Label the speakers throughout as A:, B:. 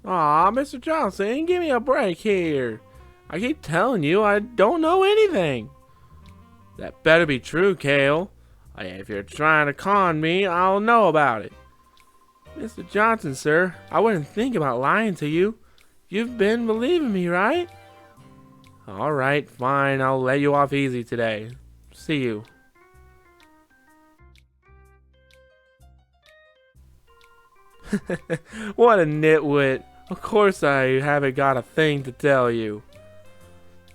A: Aw, Mr. Johnson, give me a break here. I keep telling you I don't know anything. That better be true, Kale. If you're trying to con me, I'll know about it. Mr. Johnson, sir, I wouldn't think about lying to you. You've been believing me, right? Alright, fine, I'll let you off easy today. See you. What a nitwit. Of course I haven't got a thing to tell you.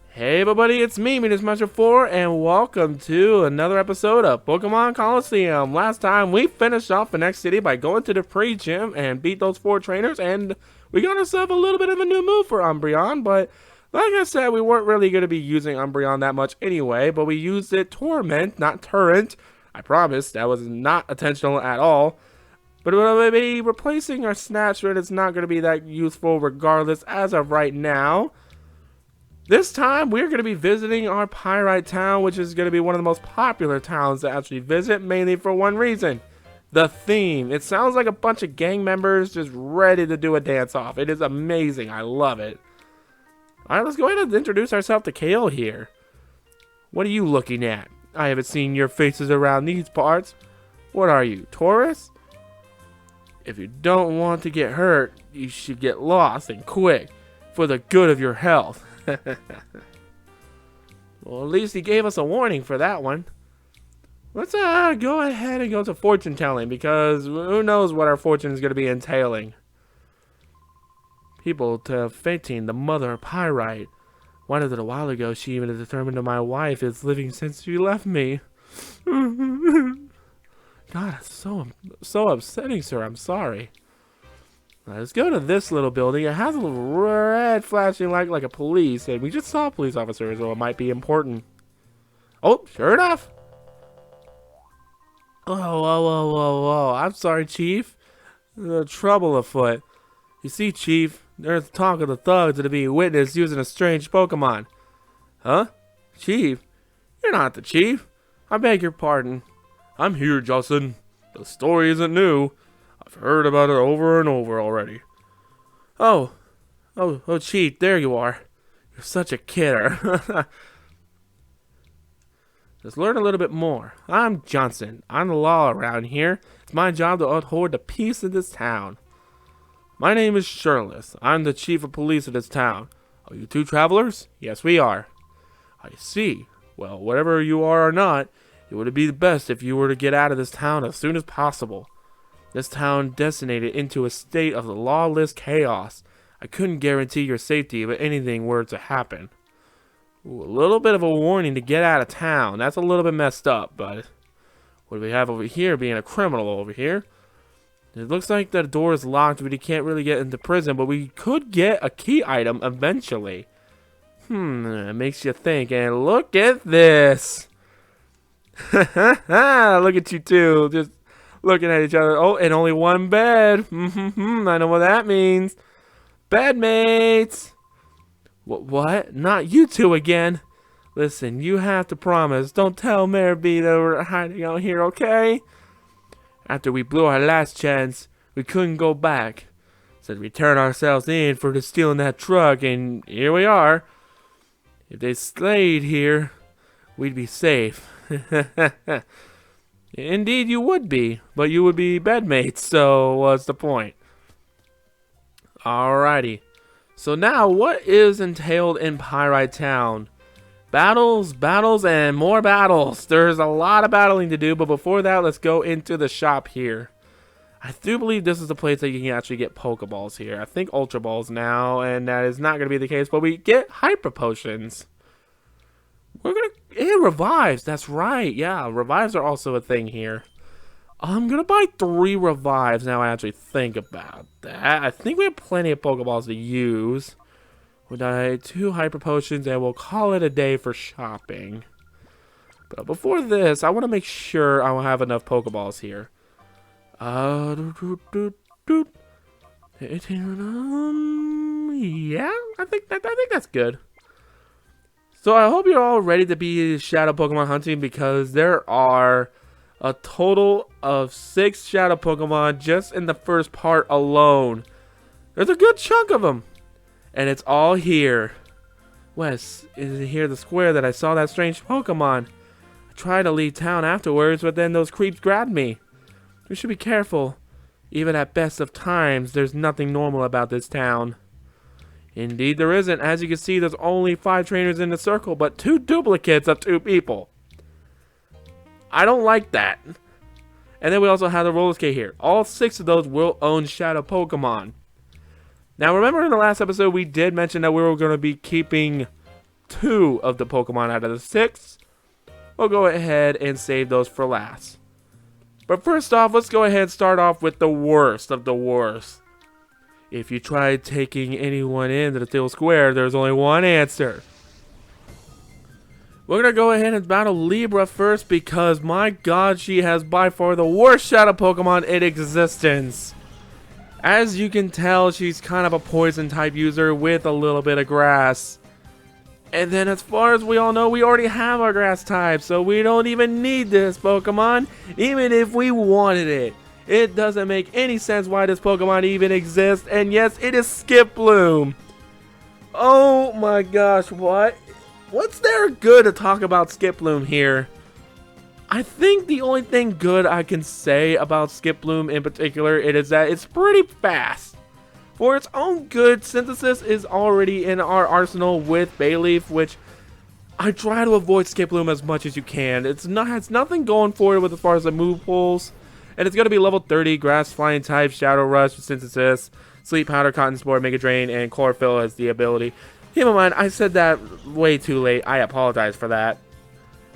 A: Hey everybody, it's me, Metersmaster4, and welcome to another episode of Pokemon Colosseum. Last time we finished off the next city by going to the pre-gym and beat those 4 trainers, and we got ourselves a little bit of a new move for Umbreon, but like I said, we weren't really going to be using Umbreon that much anyway, but we used it Torment, not Turret. I promise, that was not intentional at all. But we'll be replacing our Snatch, and it's not going to be that useful regardless as of right now. This time, we're going to be visiting our Pyrite town, which is going to be one of the most popular towns to actually visit, mainly for one reason. The theme. It sounds like a bunch of gang members just ready to do a dance-off. It is amazing. I love it. Alright, let's go ahead and introduce ourselves to Kale here. What are you looking at? I haven't seen your faces around these parts. What are you, tourists? If you don't want to get hurt, you should get lost and quick, for the good of your health. Well, at least he gave us a warning for that one. Let's go ahead and go to fortune telling, because who knows what our fortune is going to be entailing. People to fainting, the mother of Pyrite. One a little while ago, she even determined that my wife is living since she left me. God, it's so upsetting, sir. I'm sorry. Now, let's go to this little building. It has a little red flashing light like a police, and we just saw a police officer, so it might be important. Oh, sure enough. Oh, whoa. I'm sorry, Chief. There's trouble afoot. You see, Chief, there's talk of the thugs that are being witnessed using a strange Pokemon. Huh? Chief? You're not the Chief. I beg your pardon. I'm here, Justin. The story isn't new. I've heard about it over and over already. Oh, Chief, there you are. You're such a kidder. Let's learn a little bit more. I'm Johnson. I'm the law around here. It's my job to uphold the peace of this town. My name is Shirless. I'm the chief of police of this town. Are you 2 travelers? Yes, we are. I see. Well, whatever you are or not, it would be the best if you were to get out of this town as soon as possible. This town decimated into a state of lawless chaos. I couldn't guarantee your safety if anything were to happen. Ooh, a little bit of a warning to get out of town. That's a little bit messed up, but what do we have over here being a criminal over here? It looks like the door is locked, but he can't really get into prison, but we could get a key item eventually. It makes you think, and look at this. Look at you two, just looking at each other. Oh, and only one bed. I know what that means. Bedmates. What? Not you two again. Listen, you have to promise. Don't tell Mary B that we're hiding out here, okay? After we blew our last chance, we couldn't go back. So we turned ourselves in for stealing that truck, and here we are. If they stayed here, we'd be safe. Indeed you would be, but you would be bedmates, so what's the point? Alrighty. So now, what is entailed in Pyrite Town? Battles, and more battles. There's a lot of battling to do, but before that, let's go into the shop here. I do believe this is the place that you can actually get Pokeballs here. I think Ultra Balls now, and that is not going to be the case, but we get Hyper Potions. It revives, that's right, yeah, revives are also a thing here. I'm going to buy 3 revives now I actually think about that. I think we have plenty of Pokeballs to use. We'll buy 2 Hyper Potions and we'll call it a day for shopping. But before this, I want to make sure I will have enough Pokeballs here. Yeah, I think that's good. So I hope you're all ready to be Shadow Pokemon hunting, because there are a total of 6 Shadow Pokemon just in the first part alone. There's a good chunk of them. And it's all here. Wes, is it here the square that I saw that strange Pokemon? I tried to leave town afterwards, but then those creeps grabbed me. We should be careful. Even at best of times, there's nothing normal about this town. Indeed there isn't. As you can see, there's only 5 trainers in the circle, but 2 duplicates of 2 people. I don't like that. And then we also have the roller skate here. All 6 of those will own Shadow Pokemon. Now remember in the last episode we did mention that we were going to be keeping 2 of the Pokemon out of the 6. We'll go ahead and save those for last. But first off, let's go ahead and start off with the worst of the worst. If you tried taking anyone into the Steel Square, there's only one answer. We're going to go ahead and battle Libra first because, my god, she has by far the worst Shadow Pokemon in existence. As you can tell, she's kind of a poison type user with a little bit of grass. And then as far as we all know, we already have our grass type, so we don't even need this Pokemon, even if we wanted it. It doesn't make any sense why this Pokemon even exists, and yes, it is Skiploom. Oh my gosh, what's there good to talk about Skiploom here? I think the only thing good I can say about Skiploom in particular is that it's pretty fast. For its own good, Synthesis is already in our arsenal with Bayleaf, which I try to avoid Skiploom as much as you can. It's nothing going for it with as far as the move pulls. And it's going to be level 30, Grass, Flying type, Shadow Rush, Synthesis, Sleep Powder, Cotton Spore, Mega Drain, and Chlorophyll has the ability. Keep in mind, I said that way too late. I apologize for that.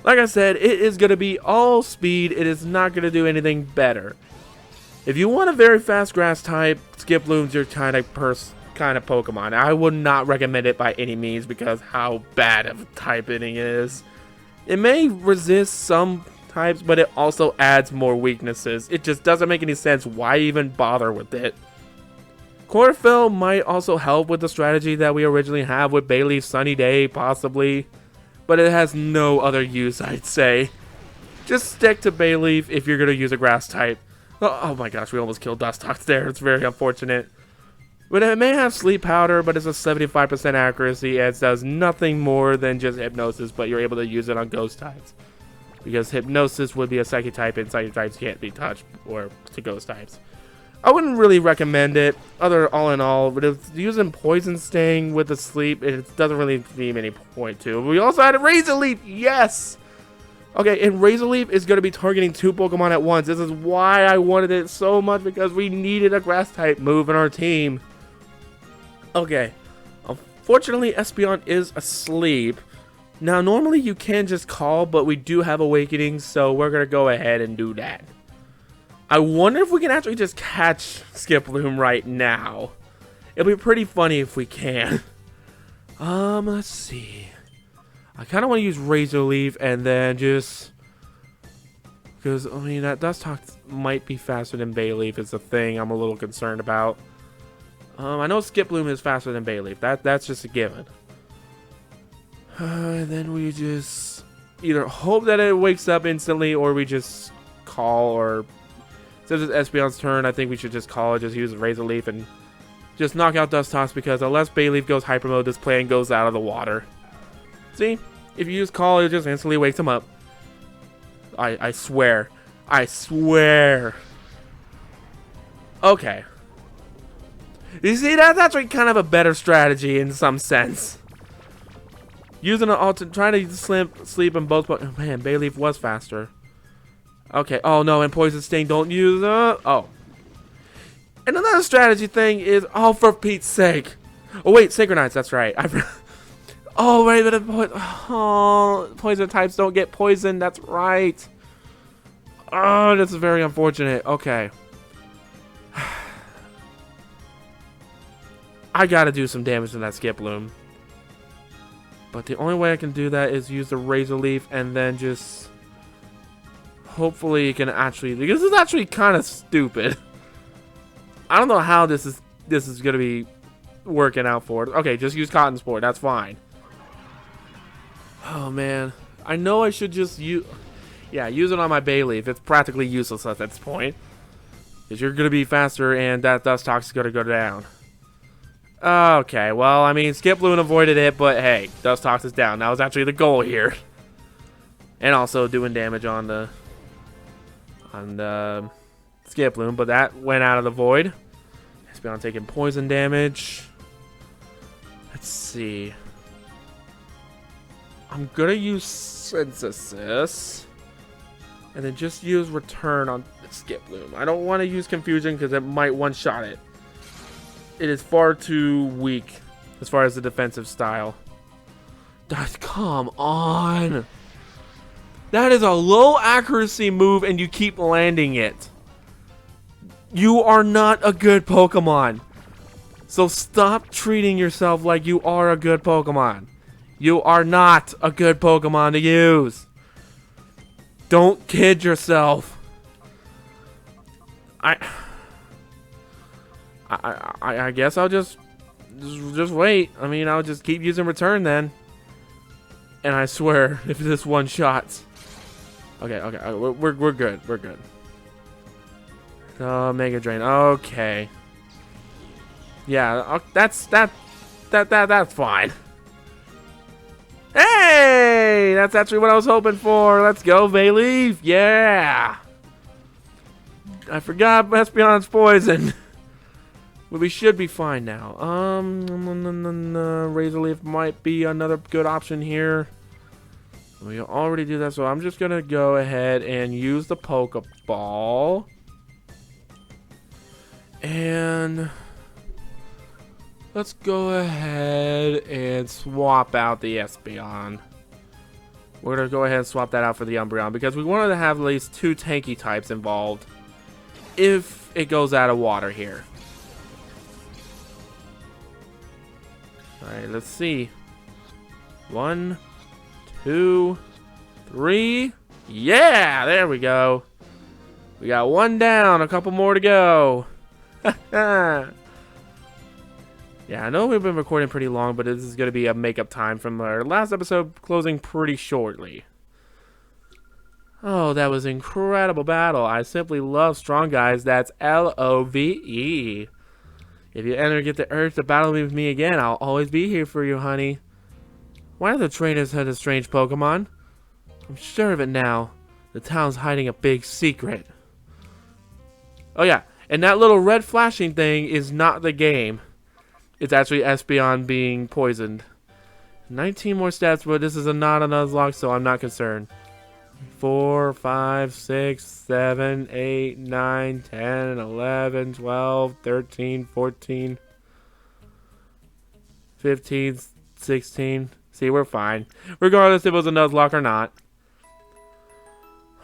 A: Like I said, it is going to be all speed. It is not going to do anything better. If you want a very fast grass type, Skiploom's your kind of Pokemon. I would not recommend it by any means because how bad of a type it is. It may resist some types, but it also adds more weaknesses. It just doesn't make any sense. Why even bother with it? Chlorophyll might also help with the strategy that we originally have with Bayleaf Sunny Day, possibly. But it has no other use, I'd say. Just stick to Bayleaf if you're going to use a grass type. Oh my gosh, we almost killed Dustox there. It's very unfortunate. But it may have Sleep Powder, but it's a 75% accuracy and it does nothing more than just Hypnosis, but you're able to use it on Ghost types. Because Hypnosis would be a Psychic type and Psychic types can't be touched or to Ghost types. I wouldn't really recommend it, all in all, but if using Poison Sting with the Sleep, it doesn't really seem any point to. We also had a Razor Leaf, yes! Okay, and Razor Leaf is going to be targeting 2 Pokemon at once. This is why I wanted it so much, because we needed a grass type move in our team. Okay, unfortunately Espeon is asleep. Now normally you can just call, but we do have Awakening, so we're going to go ahead and do that. I wonder if we can actually just catch Skiploom right now. It'll be pretty funny if we can. Let's see. I kind of want to use Razor Leaf and then just... Because, I mean, that Dustox might be faster than Bayleaf is the thing I'm a little concerned about. I know Skiploom is faster than Bayleaf. That's just a given. And then we just either hope that it wakes up instantly or we just call or... Since it's Espeon's turn, I think we should just call it, just use Razor Leaf and just knock out Dustox because unless Bayleaf goes Hyper Mode, this plan goes out of the water. See? If you use call, it just instantly wakes him up. I swear. I swear. Okay. You see, that's actually kind of a better strategy in some sense. Using an trying to sleep in both. Oh, man, Bayleaf was faster. Okay. Oh no, and Poison Sting don't use. Oh. And another strategy thing is, oh, for Pete's sake. Oh wait, Synchronize. That's right. Oh right, but poison types don't get poisoned. That's right. Oh, that's very unfortunate. Okay. I gotta do some damage to that Skiploom. But the only way I can do that is use the Razor Leaf and then just... Hopefully it can actually... Because this is actually kind of stupid. I don't know how this is gonna be working out for it. Okay, just use Cotton Spore. That's fine. Oh, man. I know I should just use... Yeah, use it on my Bayleaf. It's practically useless at this point. Because you're gonna be faster and that Dustox is gonna go down. Okay, well, I mean, Skiploom avoided it, but hey, Dustox is down. That was actually the goal here. And also doing damage on the Skiploom, but that went out of the void. Espeon taking poison damage. Let's see. I'm gonna use Synthesis. And then just use Return on Skiploom. I don't want to use Confusion because it might one-shot it. It is far too weak as far as the defensive style. Come on. That is a low accuracy move and you keep landing it. You are not a good Pokemon. So stop treating yourself like you are a good Pokemon. You are not a good Pokemon to use. Don't kid yourself. I guess I'll just wait. I mean, I'll just keep using Return then. And I swear, if this one shots. Okay, we're good. We're good. Mega Drain. Okay. Yeah, that's fine. Hey, that's actually what I was hoping for. Let's go, Bayleaf. Yeah. I forgot Espeon's poison. Well, we should be fine now. Razor Leaf might be another good option here. We already do that, so I'm just gonna go ahead and use the Pokeball. And let's go ahead and swap out the Espeon. We're gonna go ahead and swap that out for the Umbreon because we wanted to have at least 2 tanky types involved if it goes out of water here. Alright, let's see. 1, 2, 3. Yeah, there we go. We got 1 down, a couple more to go. Yeah, I know we've been recording pretty long, but this is going to be a makeup time from our last episode closing pretty shortly. Oh, that was an incredible battle. I simply love strong guys. That's Love. If you ever get the urge to battle with me again, I'll always be here for you, honey. Why do the trainers have a strange Pokemon? I'm sure of it now. The town's hiding a big secret. Oh yeah, and that little red flashing thing is not the game. It's actually Espeon being poisoned. 19 more steps, but this is not a Nuzlocke, so I'm not concerned. 4, 5, 6, 7, 8, 9, 10, 11, 12, 13, 14, 15, 16. See, we're fine. Regardless if it was a Nuzlocke or not.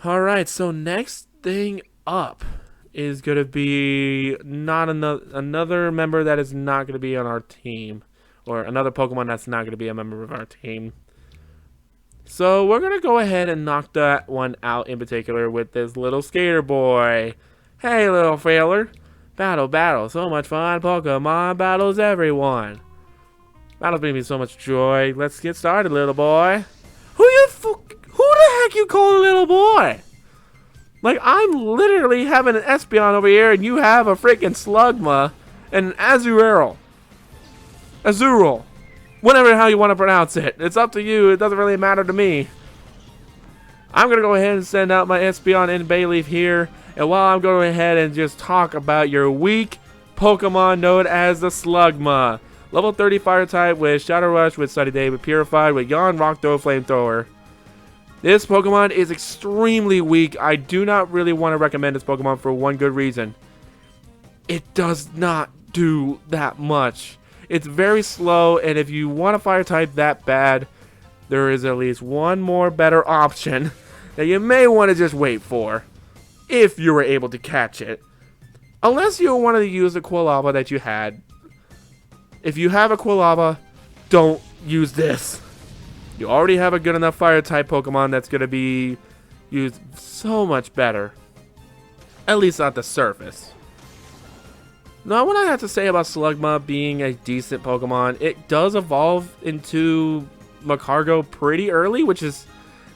A: Alright, so next thing up is going to be not another member that is not going to be on our team. Or another Pokemon that's not going to be a member of our team. So we're going to go ahead and knock that one out in particular with this little skater boy. Hey, little failure. Battle, so much fun. Pokemon battles everyone. Battles bring me so much joy. Let's get started, little boy. Who the heck you call a little boy? Like, I'm literally having an Espeon over here and you have a freaking Slugma and an Azurill. Whatever how you want to pronounce it. It's up to you. It doesn't really matter to me. I'm going to go ahead and send out my Espeon and Bayleaf here. And while I'm going ahead and just talk about your weak Pokemon known as the Slugma. Level 30 Fire type with Shadow Rush, with Sunny Day, with Purified, with Yawn, Rock Throw, Flamethrower. This Pokemon is extremely weak. I do not really want to recommend this Pokemon for one good reason. It does not do that much. It's very slow, and if you want a fire type that bad, there is at least one more better option that you may want to just wait for, if you were able to catch it. Unless you wanted to use the Quilava that you had. If you have a Quilava, don't use this. You already have a good enough fire type Pokemon that's going to be used so much better. At least on the surface. Now, what I have to say about Slugma being a decent Pokemon, it does evolve into Magcargo pretty early, which is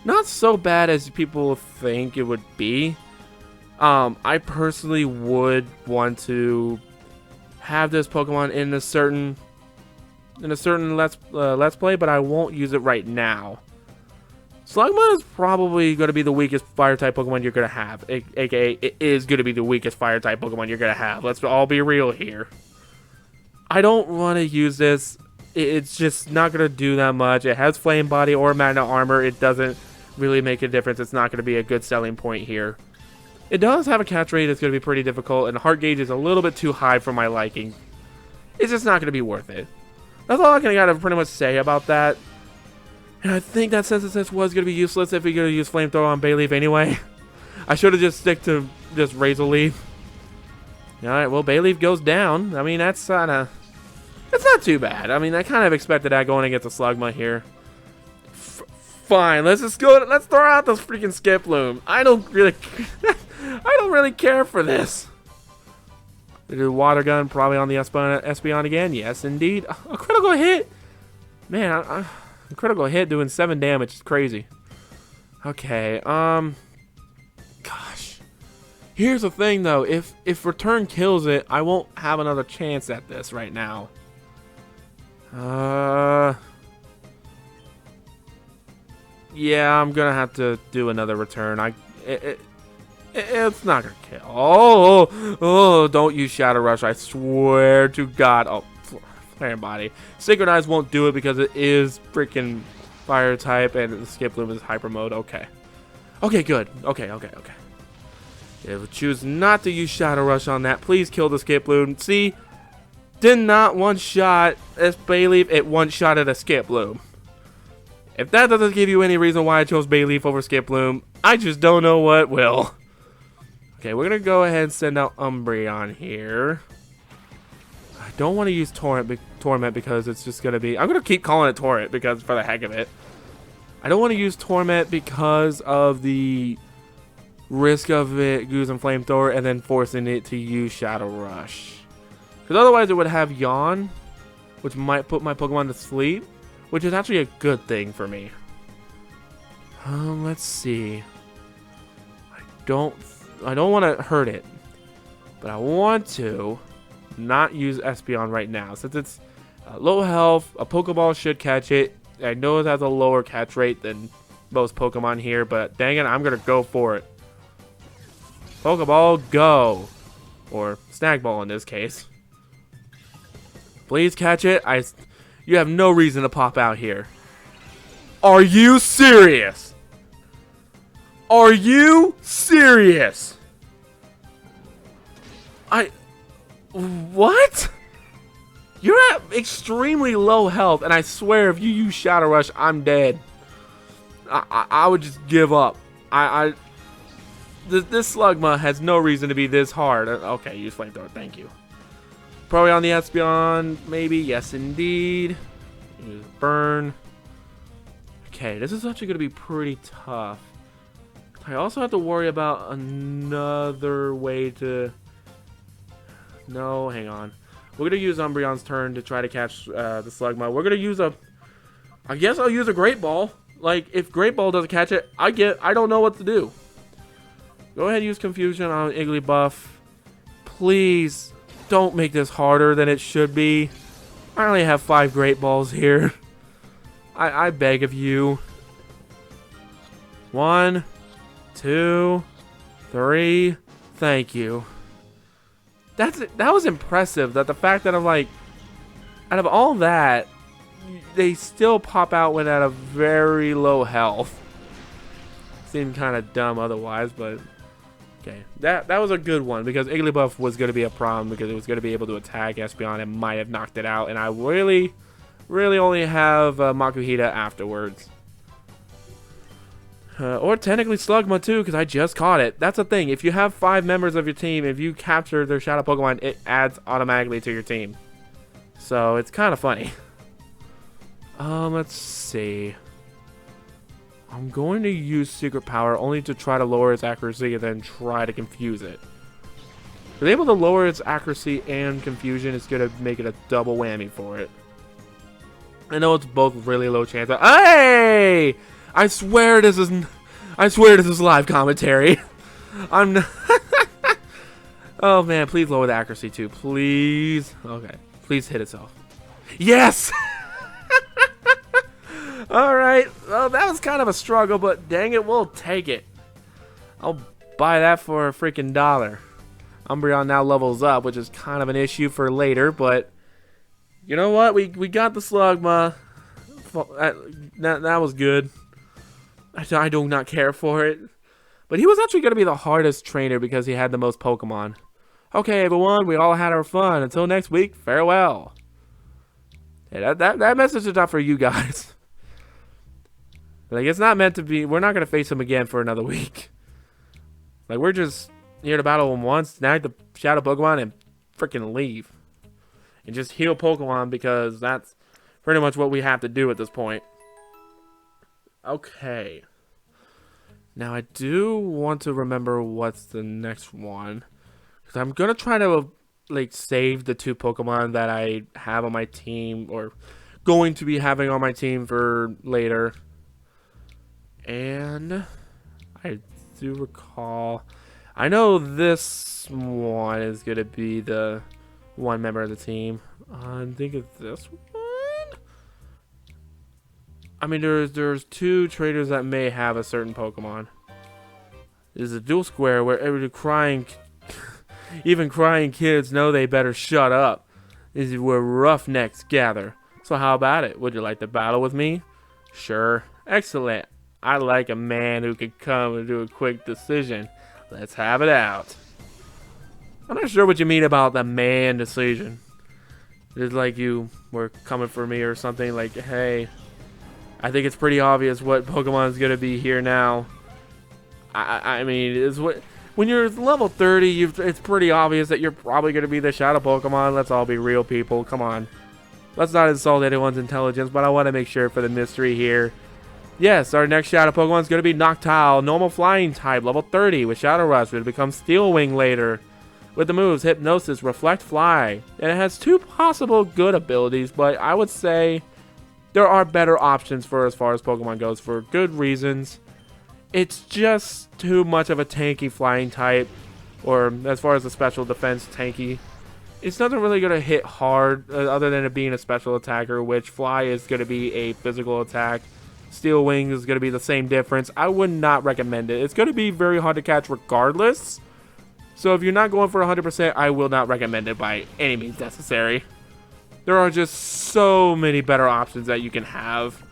A: not so bad as people think it would be. I personally would want to have this Pokemon in a certain in a certain let's play, but I won't use it right now. Slugma is probably going to be the weakest fire-type Pokemon you're going to have. AKA, it is going to be the weakest fire-type Pokemon you're going to have. Let's all be real here. I don't want to use this. It's just not going to do that much. It has Flame Body or Magnet Armor. It doesn't really make a difference. It's not going to be a good selling point here. It does have a catch rate that's going to be pretty difficult, and the heart gauge is a little bit too high for my liking. It's just not going to be worth it. That's all I can kind of pretty much say about that. And I think that Sensitive was going to be useless if we're going to use Flamethrower on Bayleaf anyway. I should have just stick to just Razor Leaf. Alright, well, Bayleaf goes down. I mean, that's not too bad. I mean, I kind of expected that going against a Slugma here. Fine, let's just go. Let's throw out this freaking Skiploom. I don't really care for this. They do Water Gun probably on the Espeon again. Yes, indeed. A critical hit. Man, a critical hit doing 7 damage. It's crazy. Okay. Gosh. Here's the thing though. If Return kills it, I won't have another chance at this right now. Yeah, I'm gonna have to do another return. It's not gonna kill. Oh, don't use Shadow Rush. I swear to God. Oh, Flare Body. Synchronize won't do it because it is freaking fire type and the Skiploom is hyper mode. Okay. Okay, good. Okay. If we choose not to use Shadow Rush on that, please kill the Skiploom. See? Did not one-shot this Bayleaf. It one-shotted a Skiploom. If that doesn't give you any reason why I chose Bayleaf over Skiploom, I just don't know what will. Okay, we're going to go ahead and send out Umbreon here. I don't want to use Torment because it's just going to be... I'm going to keep calling it Torrent because for the heck of it. I don't want to use Torment because of the risk of it using Flamethrower and then forcing it to use Shadow Rush. Because otherwise it would have Yawn, which might put my Pokemon to sleep. Which is actually a good thing for me. Let's see. I don't want to hurt it, but I want to not use Espeon right now since it's low health. A Pokeball should catch it. I know it has a lower catch rate than most Pokemon here, but dang it, I'm gonna go for it. Pokeball, go, or Snag Ball in this case. Please catch it. You have no reason to pop out here. Are you serious? Are you serious? What? You're at extremely low health, and I swear if you use Shadow Rush, I'm dead. I would just give up. This Slugma has no reason to be this hard. Okay, use Flamethrower. Thank you. Probably on the Espeon, maybe. Yes, indeed. Use Burn. Okay, this is actually going to be pretty tough. I also have to worry about another way to... No, hang on. We're going to use Umbreon's turn to try to catch the Slugma. We're going to use a... I guess I'll use a Great Ball. Like, if Great Ball doesn't catch it, I don't know what to do. Go ahead and use Confusion on Igglybuff. Please... Don't make this harder than it should be. I only have 5 Great Balls here. I beg of you. 1, 2, 3. Thank you. That was impressive. That the fact that I'm like, out of all that, they still pop out when at a very low health. Seemed kind of dumb otherwise, but. Okay, that was a good one because Igglybuff was going to be a problem because it was going to be able to attack Espeon and might have knocked it out, and I really only have Makuhita afterwards. Or technically Slugma too because I just caught it. That's the thing. If you have 5 members of your team, if you capture their Shadow Pokemon, it adds automatically to your team. So it's kind of funny. Let's see. I'm going to use Secret Power only to try to lower its accuracy and then try to confuse it. If able to lower its accuracy and confusion, it's going to make it a double whammy for it. I know it's both really low chance. Hey! I swear this is live commentary. I'm not Oh man, please lower the accuracy too. Please. Okay. Please hit itself. Yes! Alright, well, that was kind of a struggle, but dang it, we'll take it. I'll buy that for a freaking $1. Umbreon now levels up, which is kind of an issue for later, but you know what? We got the Slugma. That was good. I do not care for it. But he was actually going to be the hardest trainer because he had the most Pokemon. Okay, everyone, we all had our fun. Until next week, farewell. Hey, that message is not for you guys. Like, it's not meant to be. We're not going to face him again for another week. Like, we're just here to battle him once, snag the Shadow Pokemon, and freaking leave. And just heal Pokemon because that's pretty much what we have to do at this point. Okay. Now, I do want to remember what's the next one. Because I'm going to try to, like, save the 2 Pokemon that I have on my team, or going to be having on my team for later. And I do recall, I know this one is going to be the one member of the team. I think it's this one. I mean, there's 2 traders that may have a certain Pokemon. There's a dual square where every crying, even crying kids know they better shut up. This is where roughnecks gather. So how about it? Would you like to battle with me? Sure. Excellent. I like a man who can come and do a quick decision. Let's have it out. I'm not sure what you mean about the man decision. It's like you were coming for me or something, like, hey, I think it's pretty obvious what Pokemon is going to be here now. I mean, when you're level 30, it's pretty obvious that you're probably going to be the Shadow Pokemon. Let's all be real, people. Come on. Let's not insult anyone's intelligence, but I want to make sure for the mystery here. Yes, our next Shadow Pokemon is going to be Noctowl, normal flying type, level 30 with Shadow Rush. It'll become Steel Wing later. With the moves Hypnosis, Reflect, Fly. And it has 2 possible good abilities, but I would say there are better options for as far as Pokemon goes for good reasons. It's just too much of a tanky flying type, or as far as the special defense tanky. It's nothing really going to hit hard other than it being a special attacker, which Fly is going to be a physical attack. Steel Wing is going to be the same difference. I would not recommend it. It's going to be very hard to catch regardless. So if you're not going for 100%, I will not recommend it by any means necessary. There are just so many better options that you can have.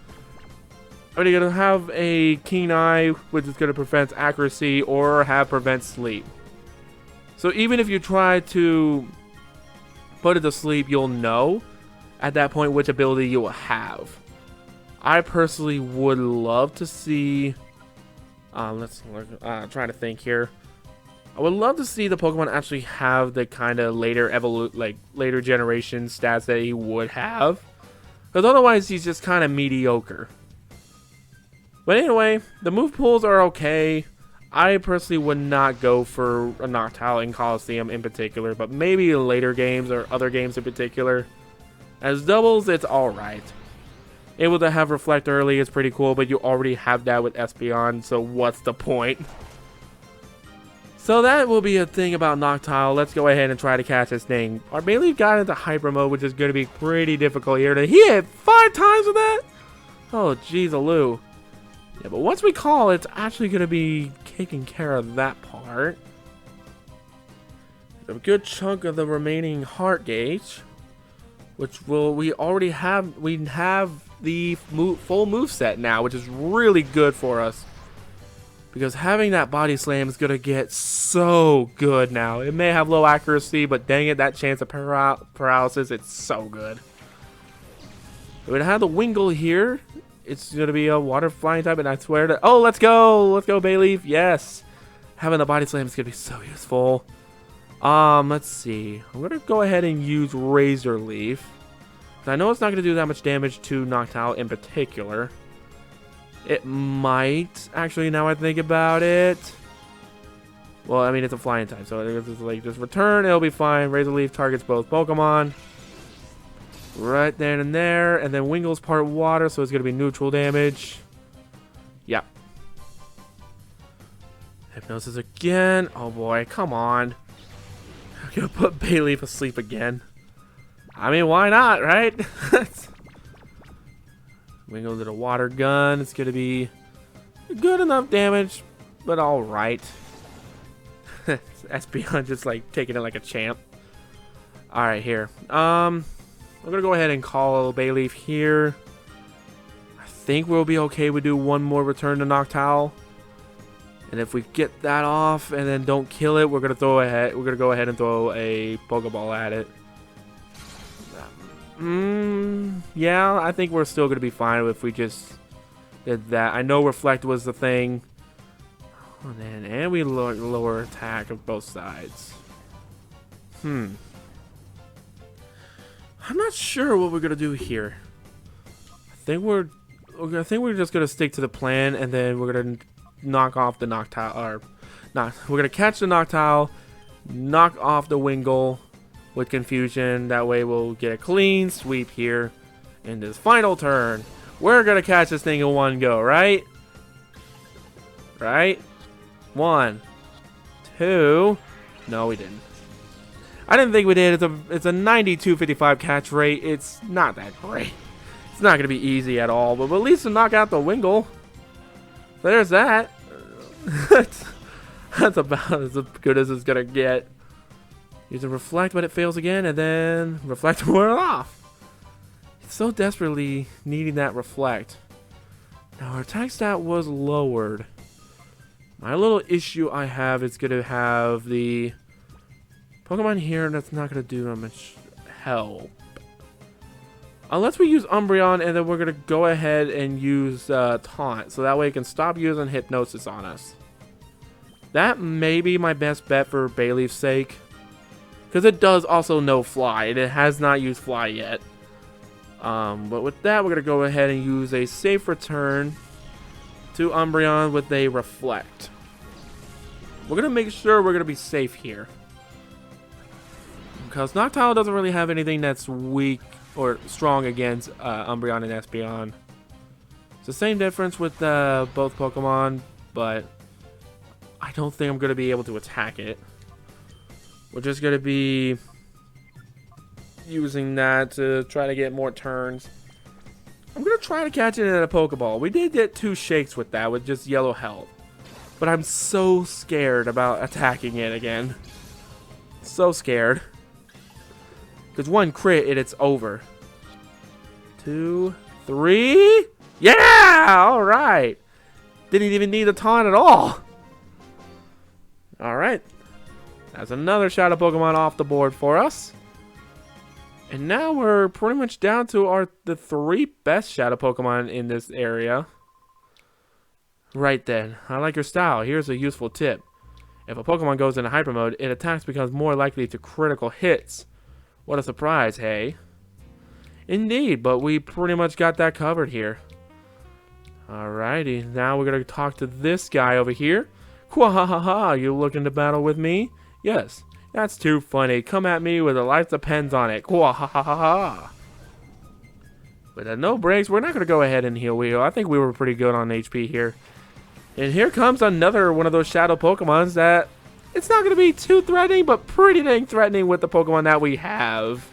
A: I mean, you're going to have a Keen Eye, which is going to prevent accuracy, or have prevent sleep. So even if you try to put it to sleep, you'll know at that point which ability you will have. I personally would love to see, let's look, trying to think here. I would love to see the Pokemon actually have the kind of later later generation stats that he would have, because otherwise he's just kind of mediocre. But anyway, the move pools are okay. I personally would not go for a Noctowl in Colosseum in particular, but maybe in later games or other games in particular. As doubles, it's alright. Able to have Reflect early is pretty cool, but you already have that with Espeon, so what's the point? So that will be a thing about Noctowl. Let's go ahead and try to catch this thing. Our Bayleaf got into Hyper Mode, which is going to be pretty difficult here. He hit 5 times with that? Oh, jeez, Aloo. Yeah, but once we call, it's actually going to be taking care of that part. A good chunk of the remaining heart gauge, which we already have. We have the full move set now, which is really good for us, because having that body slam is going to get so good now. It may have low accuracy, but dang it, that chance of paralysis, it's so good. We're going to have the Wingull here. It's going to be a water flying type, and I swear to... Oh, let's go! Let's go, Bayleaf. Yes! Having the body slam is going to be so useful. Let's see. I'm going to go ahead and use Razor Leaf. I know it's not going to do that much damage to Noctowl in particular. It might, actually, now I think about it. Well, I mean, it's a flying type, so it's just like, just return, it'll be fine. Razor Leaf targets both Pokemon. Right there and there. And then Wingull's part water, so it's going to be neutral damage. Yep. Hypnosis again. Oh boy, come on. I'm going to put Bayleaf asleep again. I mean, why not, right? We go to the water gun. It's gonna be good enough damage, but all right. Espeon just like taking it like a champ. All right, here. I'm gonna go ahead and call Bayleaf here. I think we'll be okay. We do one more return to Noctowl, and if we get that off and then don't kill it, we're gonna throw ahead. We're gonna go ahead and throw a Pokeball at it. Yeah, I think we're still gonna be fine if we just did that. I know Reflect was the thing. Oh, man, and we lower attack of both sides. I'm not sure what we're gonna do here. I think we're just gonna stick to the plan, and then we're gonna knock off the Noctowl, or not. We're gonna catch the Noctowl, knock off the Wingull with Confusion. That way, we'll get a clean sweep here in this final turn. We're gonna catch this thing in one go, right? Right? 1, 2. No, we didn't. I didn't think we did. It's a 92.55 catch rate. It's not that great. It's not going to be easy at all, but at least to knock out the Wingull. There's that. That's about as good as it's going to get. Use a Reflect, but it fails again, and then Reflect wore off. It's so desperately needing that Reflect. Now, our attack stat was lowered. My little issue I have is going to have the Pokemon here that's not going to do much help. Unless we use Umbreon, and then we're going to go ahead and use Taunt, so that way it can stop using Hypnosis on us. That may be my best bet for Bayleaf's sake, because it does also know Fly, and it has not used Fly yet. But with that, we're going to go ahead and use a safe return to Umbreon with a Reflect. We're going to make sure we're going to be safe here, because Noctowl doesn't really have anything that's weak or strong against Umbreon and Espeon. It's the same difference with both Pokemon, but I don't think I'm going to be able to attack it. We're just going to be using that to try to get more turns. I'm going to try to catch it in a Pokeball. We did get 2 shakes with that, with just yellow health. But I'm so scared about attacking it again. So scared. Because 1 crit and it's over. 2, 3. Yeah! Alright. Didn't even need a taunt at all. Alright. That's another Shadow Pokemon off the board for us. And now we're pretty much down to the 3 best Shadow Pokemon in this area. Right then, I like your style. Here's a useful tip. If a Pokemon goes into Hyper Mode, its attacks becomes more likely to critical hits. What a surprise, hey? Indeed, but we pretty much got that covered here. Alrighty, now we're gonna talk to this guy over here. Quahahaha, you looking to battle with me? Yes. That's too funny. Come at me with a life depends on it. Quahahaha. With no breaks, we're not going to go ahead and heal Wheel. I think we were pretty good on HP here. And here comes another one of those Shadow Pokemons that it's not going to be too threatening, but pretty dang threatening with the Pokemon that we have.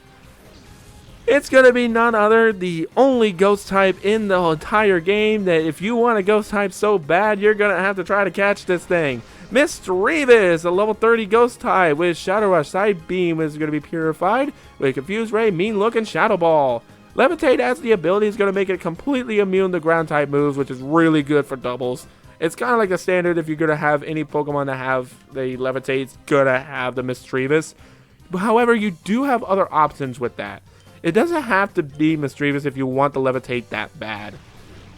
A: It's going to be none other, the only Ghost type in the entire game that if you want a Ghost type so bad, you're going to have to try to catch this thing. Misdreavus, a level 30 Ghost type with Shadow Rush. Side Beam is going to be purified with Confused Ray, Mean Look, and Shadow Ball. Levitate as the ability is going to make it completely immune to ground type moves, which is really good for doubles. It's kind of like the standard if you're going to have any Pokemon that have the Levitate, it's going to have the Misdreavus. However, you do have other options with that. It doesn't have to be Misdreavus if you want the Levitate that bad.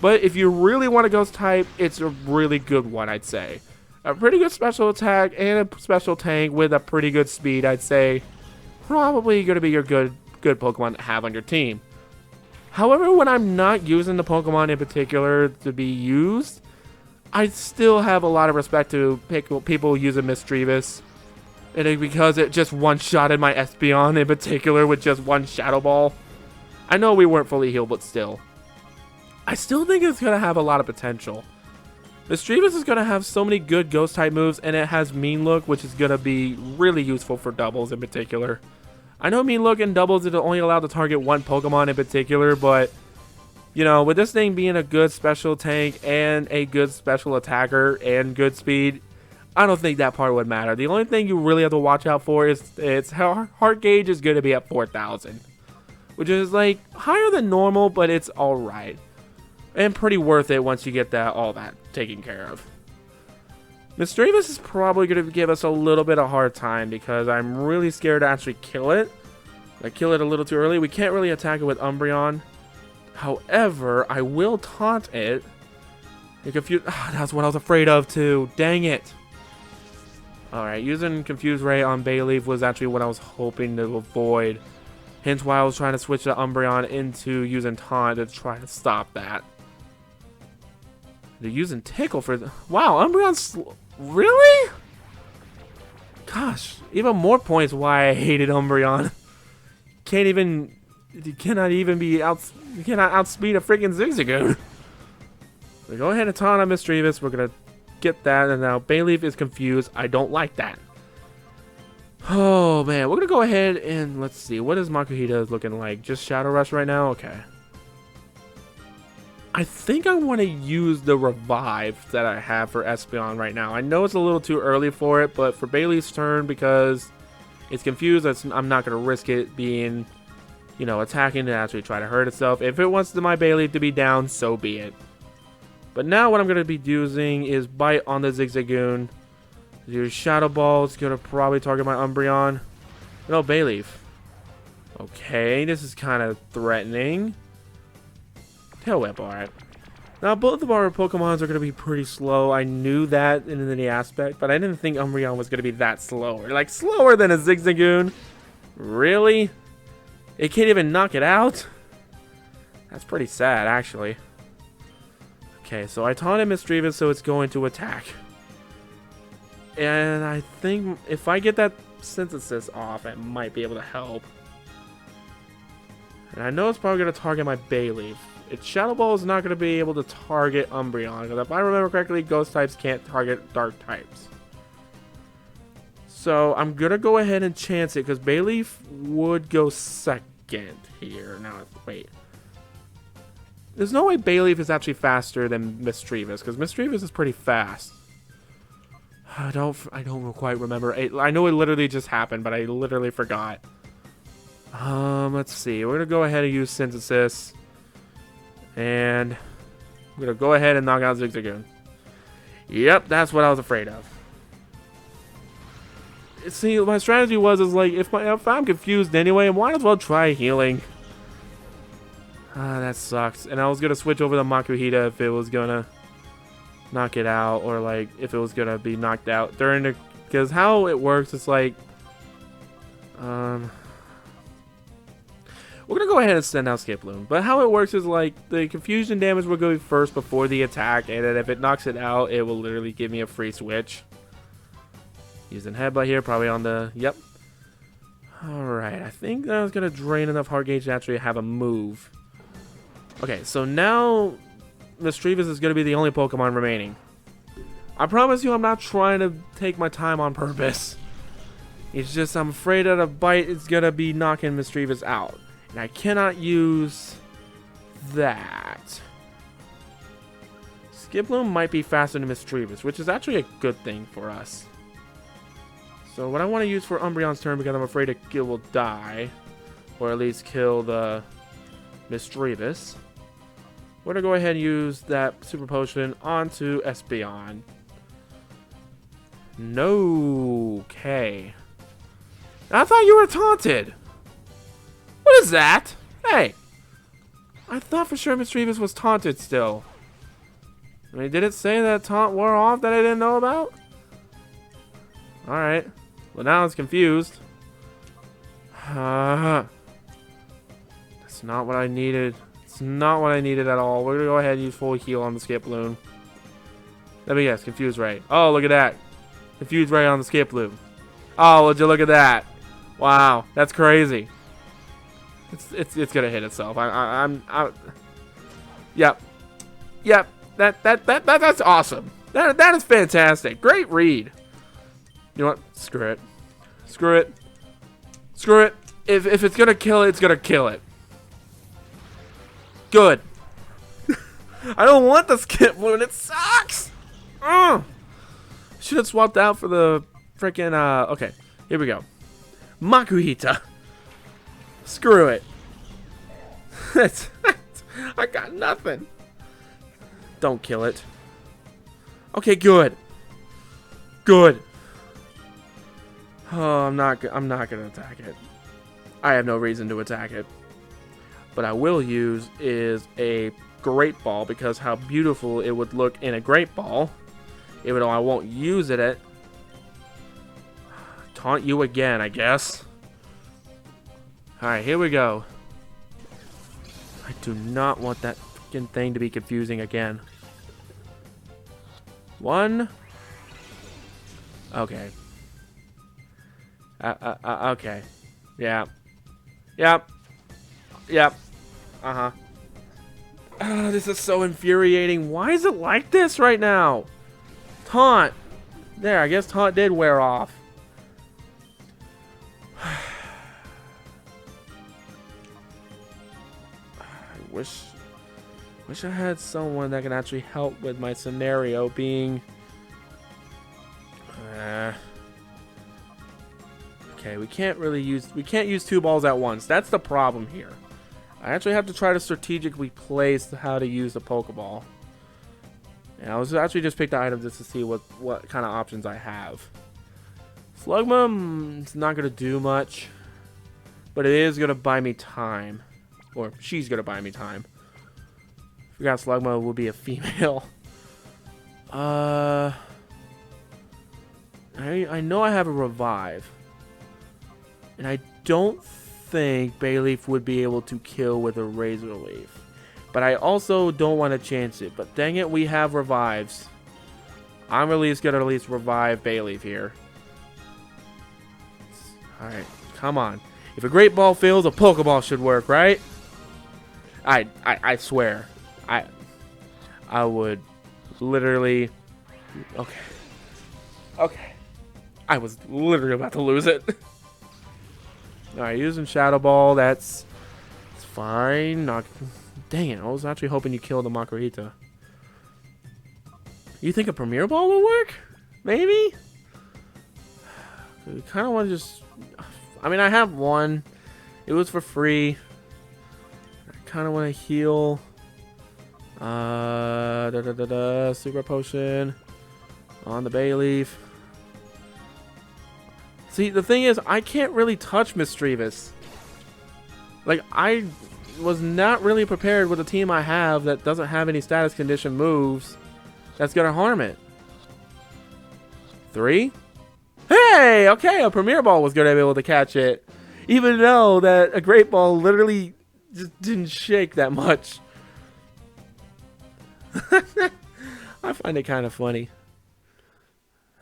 A: But if you really want a Ghost type, it's a really good one, I'd say. A pretty good special attack and a special tank with a pretty good speed, I'd say. Probably going to be your good Pokemon to have on your team. However, when I'm not using the Pokemon in particular to be used, I still have a lot of respect to people using Misdreavus. And because it just one-shotted my Espeon in particular with just one Shadow Ball. I know we weren't fully healed, but still. I still think it's going to have a lot of potential. Misdreavus is going to have so many good Ghost-type moves, and it has Mean Look, which is going to be really useful for doubles in particular. I know Mean Look and Doubles is only allowed to target one Pokemon in particular, but you know, with this thing being a good special tank and a good special attacker and good speed, I don't think that part would matter. The only thing you really have to watch out for is its heart gauge is going to be at 4,000, which is like higher than normal, but it's alright. And pretty worth it once you get all that taken care of. Misdreavus is probably going to give us a little bit of hard time because I'm really scared to actually kill it. I kill it a little too early. We can't really attack it with Umbreon. However, I will taunt it. That's what I was afraid of too. Dang it. Alright, using Confuse Ray on Bayleaf was actually what I was hoping to avoid. Hence why I was trying to switch the Umbreon into using Taunt to try to stop that. They're using Tickle for wow, Umbreon's really? Gosh, even more points why I hated Umbreon. You cannot outspeed a freaking Zigzagoon. So go ahead and taunt on Misdreavus. We're gonna get that, and now Bayleaf is confused. I don't like that. Oh man, we're gonna go ahead and let's see. What is Makuhita looking like? Just Shadow Rush right now? Okay. I think I want to use the revive that I have for Espeon right now. I know it's a little too early for it, but for Bayleaf's turn, because it's confused, I'm not going to risk it being, you know, attacking to actually try to hurt itself. If it wants my Bayleaf to be down, so be it. But now what I'm going to be using is Bite on the Zigzagoon. Use Shadow Ball. It's going to probably target my Umbreon. No, Bayleaf. Okay, this is kind of threatening. Tail Whip, alright. Now, both of our Pokemons are going to be pretty slow. I knew that in the aspect, but I didn't think Umbreon was going to be that slower. Like, slower than a Zigzagoon? Really? It can't even knock it out? That's pretty sad, actually. Okay, so I taunted Misdreavus, so it's going to attack. And I think if I get that Synthesis off, it might be able to help. And I know it's probably going to target my Bayleaf. Its Shadow Ball is not going to be able to target Umbreon, because if I remember correctly, Ghost types can't target Dark types. So I'm going to go ahead and chance it, because Bayleaf would go second here. Now, wait. There's no way Bayleaf is actually faster than Misdreavus, because Misdreavus is pretty fast. I don't quite remember. I know it literally just happened, but I literally forgot. Let's see. We're going to go ahead and use Synthesis. And I'm going to go ahead and knock out Zigzagoon. Yep, that's what I was afraid of. See, my strategy was like, if I'm confused anyway, I might as well try healing. That sucks. And I was going to switch over to Makuhita if it was going to knock it out, or like if it was going to be knocked out during the... Because how it works is like... We're going to go ahead and send out Skiploom. But how it works is like the confusion damage will go first before the attack. And then if it knocks it out, it will literally give me a free switch. Using Headbutt here, probably on the... Yep. Alright, I think that was going to drain enough Heart Gauge to actually have a move. Okay, so now Misdreavus is going to be the only Pokemon remaining. I promise you I'm not trying to take my time on purpose. It's just I'm afraid that a Bite is going to be knocking Misdreavus out. And I cannot use that. Skiploom might be faster than Misdreavus, which is actually a good thing for us. So what I want to use for Umbreon's turn, because I'm afraid it will die, or at least kill the Misdreavus, we're going to go ahead and use that Super Potion onto Espeon. No. Okay. I thought you were taunted. What is that? Hey. I thought for sure Misdreavus was taunted still. I mean, did it say that taunt wore off that I didn't know about? Alright. Well, now it's confused. That's not what I needed. It's not what I needed at all. We're going to go ahead and use full heal on the Skiploom. Let me guess. Confused Ray. Oh, look at that. Confused Ray on the Skiploom. Oh, would you look at that. Wow. That's crazy. It's going to hit itself. Yep. Yep. That's awesome. That is fantastic. Great read. You know what? Screw it. Screw it. Screw it. If it's gonna kill it, it's gonna kill it. Good. I don't want the skip balloon. It sucks. Should have swapped out for the freaking. Okay, here we go. Makuhita. Screw it. I got nothing. Don't kill it. Okay, good. Good. Oh, I'm not gonna attack it. I have no reason to attack it. What I will use is a great ball, because how beautiful it would look in a great ball. Even though I won't use it at... Taunt you again, I guess. Alright, here we go. I do not want that fucking thing to be confusing again. 1. Okay. Okay. Yeah. Yep. Yep. Uh-huh. This is so infuriating. Why is it like this right now? Taunt. There, I guess taunt did wear off. I wish I had someone that can actually help with my scenario being... Okay, we can't use 2 balls at once. That's the problem here. I actually have to try to strategically place how to use the Pokeball. And I was actually just picked the item just to see what kind of options I have. Slugma, it's not going to do much. But it is going to buy me time. Or she's going to buy me time. Forgot Slugma will be a female. I know I have a revive. And I don't think Bayleaf would be able to kill with a Razor Leaf. But I also don't want to chance it. But dang it, we have revives. I'm at least going to revive Bayleaf here. Alright, come on. If a Great Ball fails, a Pokeball should work, right? I swear. I would literally... Okay. Okay. I was literally about to lose it. Alright, using Shadow Ball, that's fine. Not, dang it, I was actually hoping you killed the Makuhita. You think a Premier Ball will work? Maybe? I kind of want to just... I mean, I have one. It was for free. I kind of want to heal. Super Potion on the Bayleaf. See, the thing is, I can't really touch Mischievous. Like, I was not really prepared with the team I have that doesn't have any status condition moves that's going to harm it. 3? Hey! Okay, a Premier Ball was going to be able to catch it. Even though that a Great Ball literally just didn't shake that much. I find it kind of funny.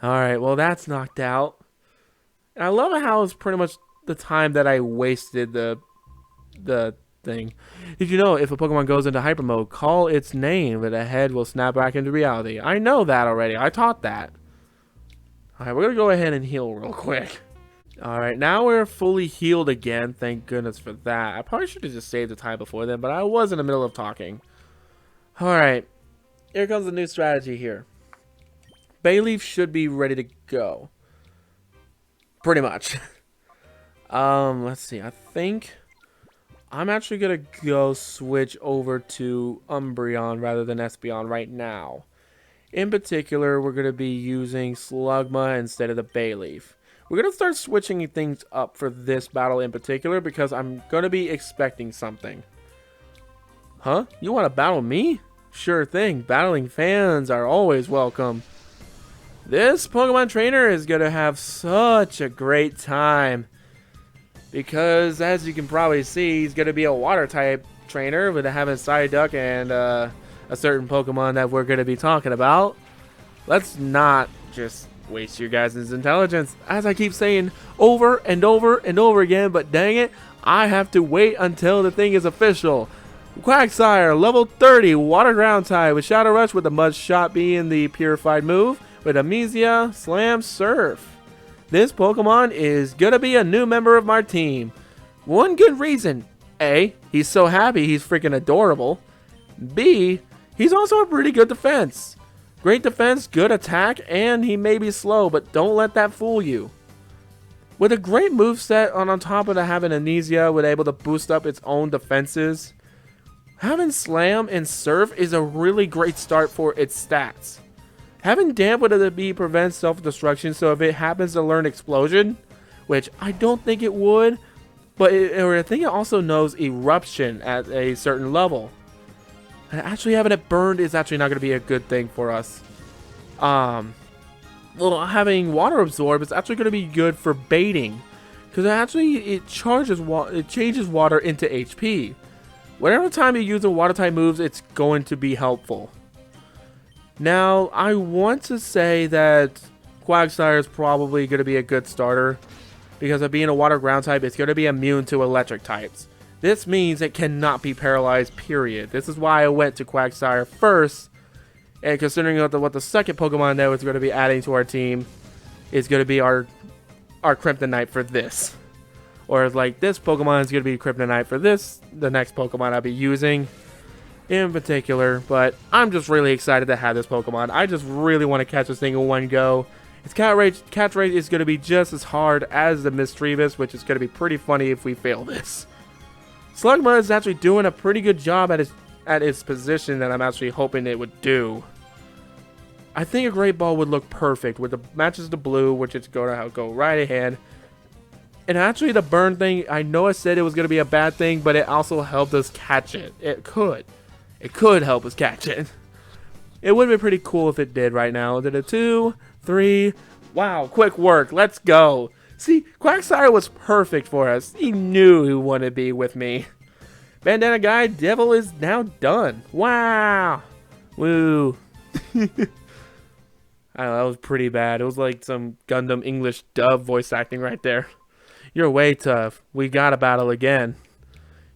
A: Alright, well that's knocked out. And I love how it's pretty much the time that I wasted the thing. Did you know if a Pokemon goes into hyper mode, call its name and the head will snap back into reality? I know that already. I taught that. Alright, we're going to go ahead and heal real quick. Alright, now we're fully healed again. Thank goodness for that. I probably should have just saved the time before then, but I was in the middle of talking. Alright, here comes the new strategy here. Bayleaf should be ready to go. Pretty much. Let's see. I think I'm actually going to go switch over to Umbreon rather than Espeon right now. In particular, we're going to be using Slugma instead of the Bayleaf. We're going to start switching things up for this battle in particular because I'm going to be expecting something. Huh? You want to battle me? Sure thing. Battling fans are always welcome. This Pokemon trainer is going to have such a great time. Because, as you can probably see, he's going to be a water-type trainer with having Psyduck and a certain Pokemon that we're going to be talking about. Let's not just waste your guys' intelligence. As I keep saying over and over and over again, but dang it, I have to wait until the thing is official. Quagsire, level 30, Water Ground type with Shadow Rush with the Mud Shot being the purified move. With Amnesia, Slam, Surf. This Pokemon is going to be a new member of my team. One good reason. A, he's so happy he's freaking adorable. B, he's also a pretty good defense. Great defense, good attack, and he may be slow, but don't let that fool you. With a great moveset on top of having Amnesia, with able to boost up its own defenses, having Slam and Surf is a really great start for its stats. Having Damp with it be prevents self-destruction, so if it happens to learn Explosion, which I don't think it would, but I think it also knows Eruption at a certain level. And actually having it burned is actually not going to be a good thing for us. Well, having Water Absorb is actually going to be good for baiting, because it changes water into HP. Whatever time you use the water type moves, it's going to be helpful. Now, I want to say that Quagsire is probably going to be a good starter, because of being a water ground type, it's going to be immune to electric types. This means it cannot be paralyzed, period. This is why I went to Quagsire first. And considering what the second Pokemon that was going to be adding to our team is going to be our Kryptonite for this. Or like this Pokemon is going to be Kryptonite for this, the next Pokemon I'll be using in particular. But I'm just really excited to have this Pokemon. I just really want to catch this thing in one go. Its catch rate is going to be just as hard as the Misdreavus, which is going to be pretty funny if we fail this. Slugma is actually doing a pretty good job at its position that I'm actually hoping it would do. I think a Great Ball would look perfect with the matches the blue, which it's going to go right ahead. And actually the burn thing, I know I said it was going to be a bad thing, but it also helped us catch it. It could help us catch it. It would be pretty cool if it did right now. Did a 2, 3, wow, quick work, let's go. See, Quagsire was perfect for us. He knew he wanted to be with me. Bandana Guy Devil is now done. Wow. Woo. I don't know, that was pretty bad. It was like some Gundam English dub voice acting right there. You're way tough. We gotta battle again.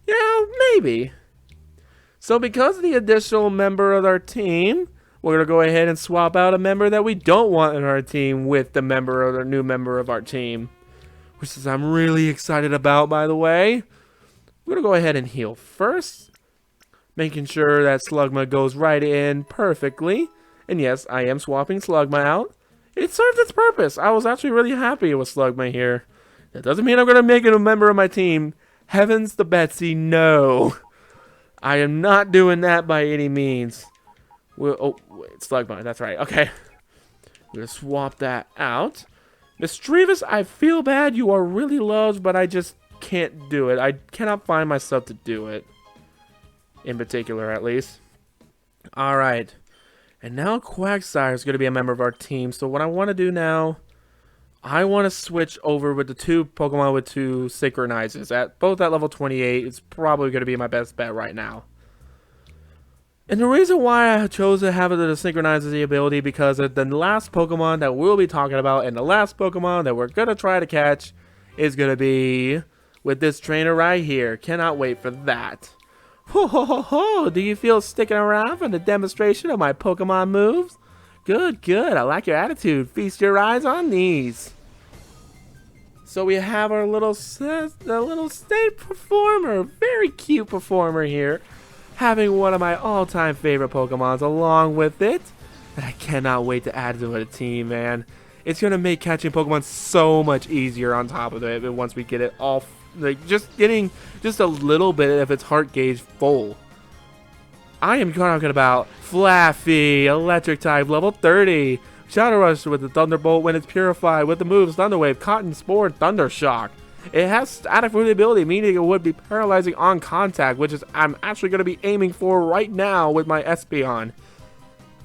A: Yeah, maybe. So because of the additional member of our team, we're gonna go ahead and swap out a member that we don't want in our team with the new member of our team, which is I'm really excited about, by the way. We're gonna go ahead and heal first, making sure that Slugma goes right in perfectly. And yes, I am swapping Slugma out. It served its purpose. I was actually really happy with Slugma here. That doesn't mean I'm gonna make it a member of my team. Heavens to Betsy, no. I am not doing that by any means. Oh, wait, Slugma, that's right. Okay. I'm gonna swap that out. Misdreavus, I feel bad. You are really loved, but I just can't do it. I cannot find myself to do it. In particular, at least. Alright. And now Quagsire is going to be a member of our team. So what I want to do now, I want to switch over with the two Pokemon with 2 Synchronizes. Both at level 28. It's probably going to be my best bet right now. And the reason why I chose to have the Synchronize the ability, because of the last Pokemon that we'll be talking about, and the last Pokemon that we're going to try to catch is going to be with this trainer right here. Cannot wait for that. Ho ho ho ho! Do you feel sticking around for the demonstration of my Pokemon moves? Good, good. I like your attitude. Feast your eyes on these. So we have our little state performer, very cute performer here, having one of my all-time favorite Pokemons along with it. And I cannot wait to add to the team, man. It's gonna make catching Pokemon so much easier on top of it once we get it all. Like, just getting just a little bit of its heart gauge full. I am talking about Flaffy, electric type, level 30. Shadow Rush with the Thunderbolt when it's purified with the moves Thunder Wave, Cotton Spore, Thunder Shock. It has static ability, meaning it would be paralyzing on contact, which is I'm actually going to be aiming for right now with my Espeon.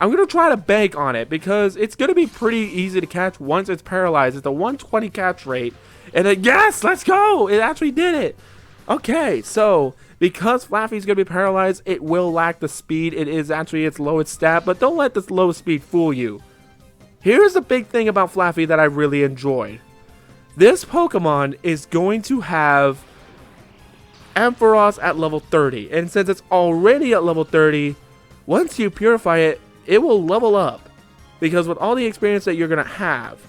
A: I'm going to try to bank on it because it's going to be pretty easy to catch once it's paralyzed. It's a 120 catch rate. And then, yes, let's go! It actually did it! Okay, so, because Flaffy's going to be paralyzed, it will lack the speed. It is actually its lowest stat, but don't let this low speed fool you. Here's the big thing about Flaffy that I really enjoyed. This Pokemon is going to have Ampharos at level 30. And since it's already at level 30, once you purify it, it will level up. Because with all the experience that you're going to have,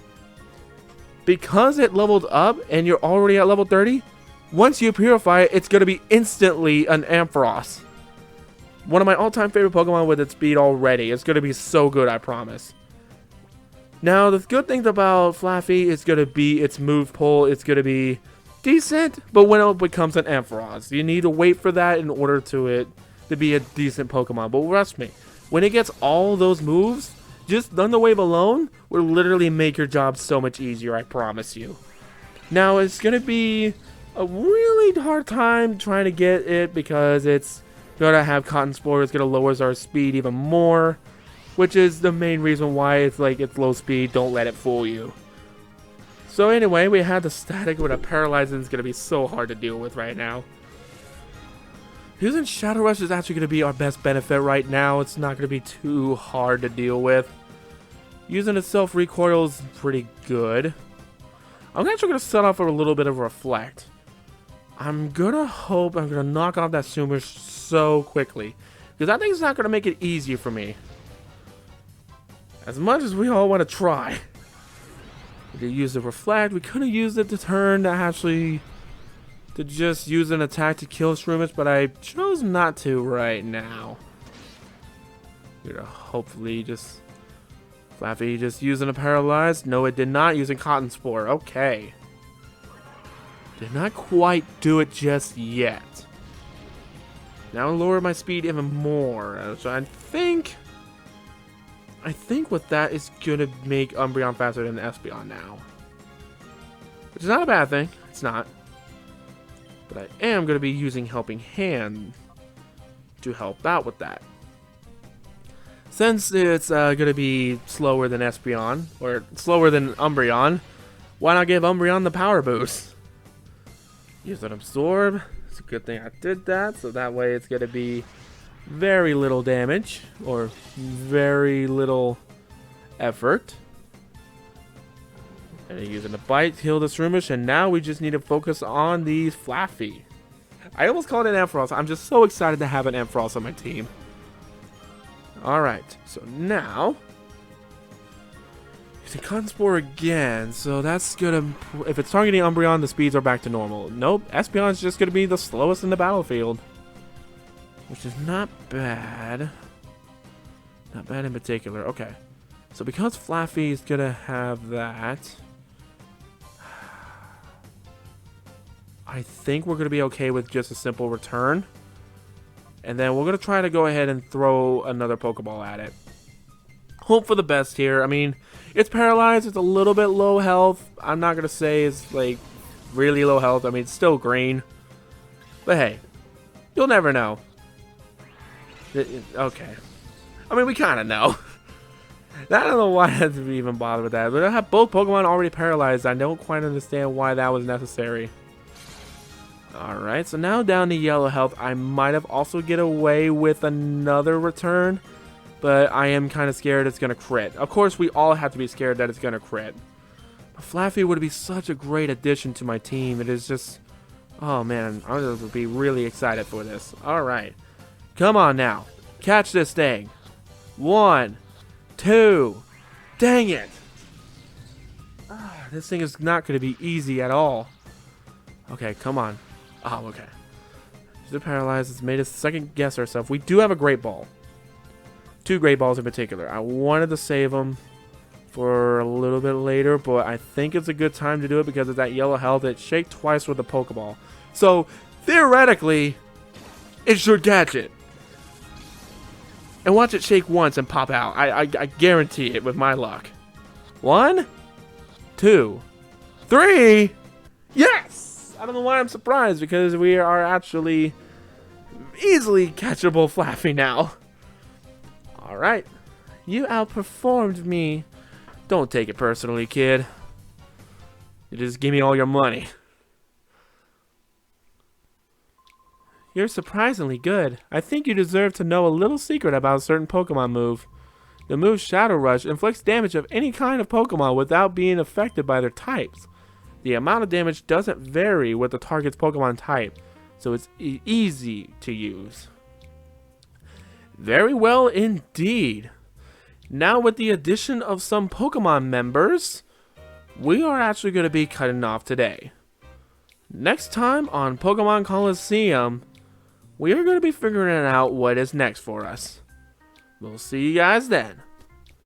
A: because it leveled up and you're already at level 30, Once you purify it, it's going to be instantly an Ampharos. One of my all-time favorite Pokemon with its speed already. It's going to be so good, I promise. Now, the good thing about Flaffy is going to be its move pull. It's going to be decent, but when it becomes an Ampharos, you need to wait for that in order to be a decent Pokemon. But trust me, when it gets all those moves, just Thunderwave alone will literally make your job so much easier, I promise you. Now, it's going to be a really hard time trying to get it because it's going to have Cotton Spore. It's going to lower our speed even more, which is the main reason why it's low speed. Don't let it fool you. So anyway, we had the static with a paralyzing. It's going to be so hard to deal with right now. Using Shadow Rush is actually going to be our best benefit right now. It's not going to be too hard to deal with. Using a self recoil is pretty good. I'm actually going to set off a little bit of Reflect. I'm going to hope I'm going to knock off that Sumer so quickly, because I think it's not going to make it easy for me. As much as we all want to try. We could use the Reflect. We could have used it to turn to just use an attack to kill Shroomish, but I chose not to right now. We're hopefully just Flaffy just using a Paralyzed. No, it did not, using Cotton Spore. Okay. Did not quite do it just yet. Now lower my speed even more. So I think with that is gonna make Umbreon faster than Espeon now. Which is not a bad thing. It's not. But I am gonna be using Helping Hand to help out with that. Since it's gonna be slower than Espeon, or slower than Umbreon, why not give Umbreon the power boost? Use an Absorb. It's a good thing I did that, so that way it's gonna be very little damage, or very little effort. And using a Bite to heal the Shroomish, and now we just need to focus on the Flaffy. I almost called it an Ampharos. I'm just so excited to have an Ampharos on my team. Alright, so now using Cotton Spore again, so that's gonna, if it's targeting Umbreon, the speeds are back to normal. Nope, Espeon is just gonna be the slowest in the battlefield. Which is not bad. Not bad in particular. Okay. So because Flaffy is going to have that, I think we're going to be okay with just a simple return. And then we're going to try to go ahead and throw another Pokeball at it. Hope for the best here. I mean, it's paralyzed. It's a little bit low health. I'm not going to say it's like really low health. I mean, it's still green. But hey, you'll never know. Okay. I mean, we kind of know. I don't know why I had to even bother with that. But I have both Pokemon already paralyzed. I don't quite understand why that was necessary. Alright, so now down to yellow health. I might have also get away with another return. But I am kind of scared it's going to crit. Of course, we all have to be scared that it's going to crit. But Flaffy would be such a great addition to my team. It is just... Oh man, I'm going to be really excited for this. Alright. Come on now. Catch this thing. 1, 2. Dang it. This thing is not going to be easy at all. Okay, come on. Oh, okay. She's paralyzed. It's made us second guess ourselves. We do have a Great Ball. 2 Great Balls in particular. I wanted to save them for a little bit later, but I think it's a good time to do it because of that yellow health. It shake twice with a Pokeball. So, theoretically, it should catch it. And watch it shake once and pop out. I guarantee it with my luck. 1, 2, 3. Yes! I don't know why I'm surprised, because we are actually easily catchable Flaffy now. Alright. You outperformed me. Don't take it personally, kid. You just give me all your money. You're surprisingly good. I think you deserve to know a little secret about a certain Pokemon move. The move Shadow Rush inflicts damage of any kind of Pokemon without being affected by their types. The amount of damage doesn't vary with the target's Pokemon type, so it's easy to use. Very well indeed. Now with the addition of some Pokemon members, we are actually going to be cutting off today. Next time on Pokemon Colosseum, we are going to be figuring out what is next for us. We'll see you guys then.